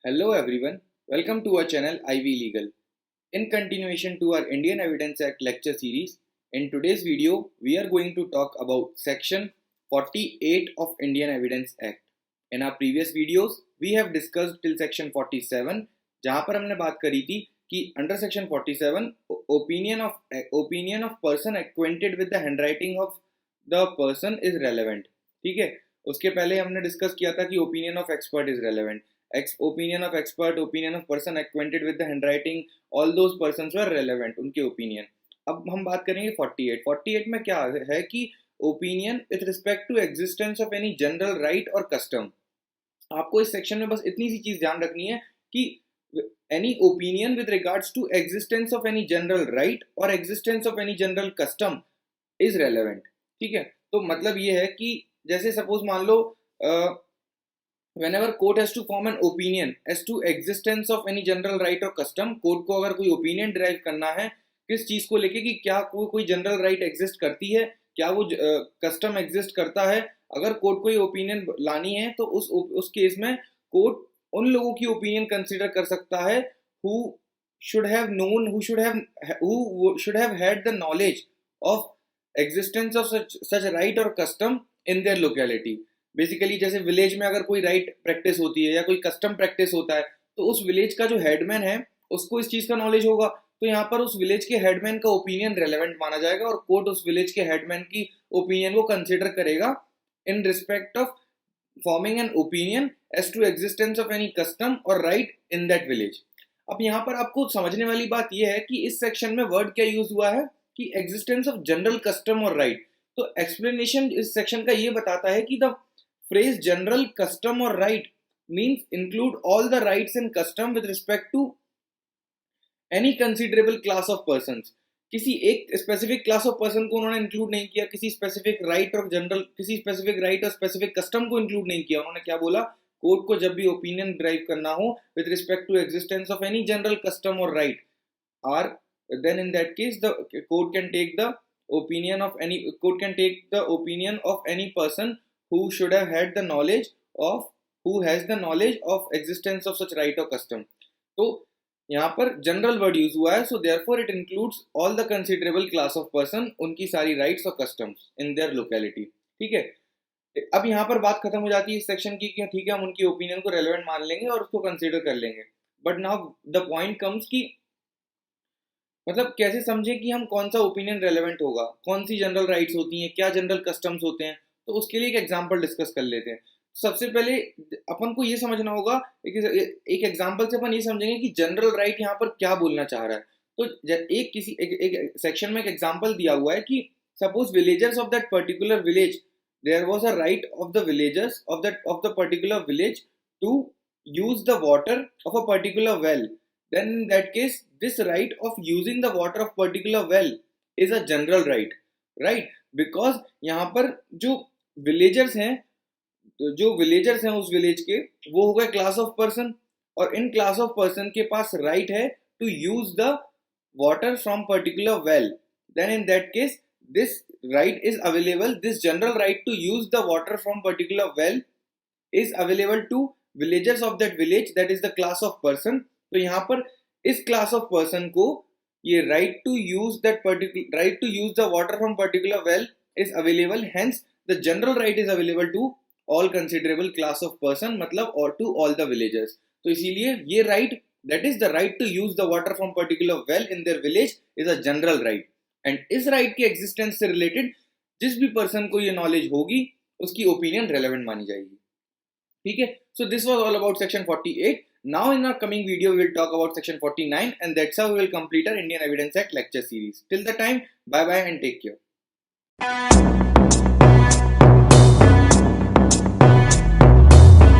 Hello everyone, welcome to our channel IVLegal. In continuation to our Indian Evidence Act lecture series, in today's video we are going to talk about section 48 of Indian Evidence Act. In our previous videos we have discussed till section 47 जहाँ पर हमने बात करी थी कि under section 47 opinion of person acquainted with the handwriting of the person is relevant. ठीक है, उसके पहले हमने डिस्कस किया था कि opinion of expert is relevant. Opinion of expert, opinion of person acquainted with the handwriting, all those persons were relevant, उनके opinion. अब हम बात करेंगे 48 में क्या है कि opinion with respect to existence of any general right or custom. आपको इस सेक्शन में बस इतनी सी चीज ध्यान रखनी है कि any opinion with regards to existence of any general right or existence of any general custom is relevant. ठीक है, तो मतलब ये है कि जैसे सपोज मान लो whenever court has to form an opinion as to existence of any general right or custom, court को अगर कोई opinion derive करना है किस चीज को लेके कि क्या कोई general right exist करती है, क्या वो custom exist करता है, अगर कोर्ट को ये opinion लानी है तो उस केस में कोर्ट उन लोगों की opinion consider कर सकता है who should have known, who should have had the knowledge of existence of such right or custom in their locality. Basically जैसे विलेज में अगर कोई राइट प्रैक्टिस होती है या कोई कस्टम प्रैक्टिस होता है तो उस विलेज का जो हेडमैन है उसको इस चीज का नॉलेज होगा, तो यहाँ पर उस विलेज के हेडमैन का ओपिनियन रेलेवेंट माना जाएगा और कोर्ट उस विलेज के हेडमैन की ओपिनियन को कंसिडर करेगा in respect of forming an opinion as to existence of any custom और राइट इन दैट विलेज. अब यहाँ पर आपको समझने वाली बात यह है कि इस सेक्शन में वर्ड क्या यूज हुआ है कि एग्जिस्टेंस ऑफ जनरल कस्टम और राइट. तो एक्सप्लेनेशन इस सेक्शन का ये बताता है कि the phrase general custom or right means include all the rights and custom with respect to any considerable class of persons. किसी एक स्पेसिफिक क्लास ऑफ पर्सन को उन्होंने इंक्लूड नहीं किया, किसी स्पेसिफिक राइट और जनरल किसी स्पेसिफिक राइट और स्पेसिफिक कस्टम को इंक्लूड नहीं किया. उन्होंने क्या बोला, कोर्ट को जब भी ओपिनियन ड्राइव करना हो with respect to existence of any general custom और right are then in that case the court can take the opinion of any person who should have had the knowledge of who has the knowledge of existence of such right or custom. तो यहाँ पर general word use हुआ है, so therefore it includes all the considerable class of person, उनकी सारी rights और customs in their locality. ठीक है, अब यहाँ पर बात खत्म हो जाती है इस सेक्शन की कि ठीक है हम उनकी ओपिनियन को रेलेवेंट मान लेंगे और उसको कंसिडर कर लेंगे. But now the point comes कि मतलब कैसे समझें कि हम कौन सा ओपिनियन रेलेवेंट होगा, कौन सी जनरल राइट्स होती हैं, क्या जनरल कस्टम्स होते हैं. तो उसके लिए एक एग्जांपल डिस्कस कर लेते हैं. सबसे पहले अपन को ये समझना होगा, एक एग्जांपल से अपन ये समझेंगे कि जनरल राइट यहाँ पर क्या बोलना चाह रहा है. तो एक सेक्शन में एक एग्जांपल दिया हुआ है कि suppose villagers of that particular village, there was a right of the villagers of the particular village to use the water of a particular well. Then in that case this right of using the water of particular well is a general right, because यहाँ पर जो villagers हैं उस village के, वो हो गए class of person और इन class of person के पास right है to use the water from particular well. Then in that case this right is available, this general right to use the water from particular well is available to villagers of that village, that is the class of person. तो यहाँ पर इस class of person को ये right to use the water from particular well is available, hence the general right is available to all considerable class of person, मतलब और to all the villagers. तो इसीलिए ये right, that is the right to use the water from particular well in their village, is a general right. And इस right की existence से related जिस भी पर्सन को ये नॉलेज होगी उसकी ओपिनियन रेलेवेंट मानी जाएगी. ठीक है, so this was all about section 48. Now in our coming video we will talk about section 49 and that's how we will complete our Indian Evidence Act lecture series. Till the time, bye bye and take care.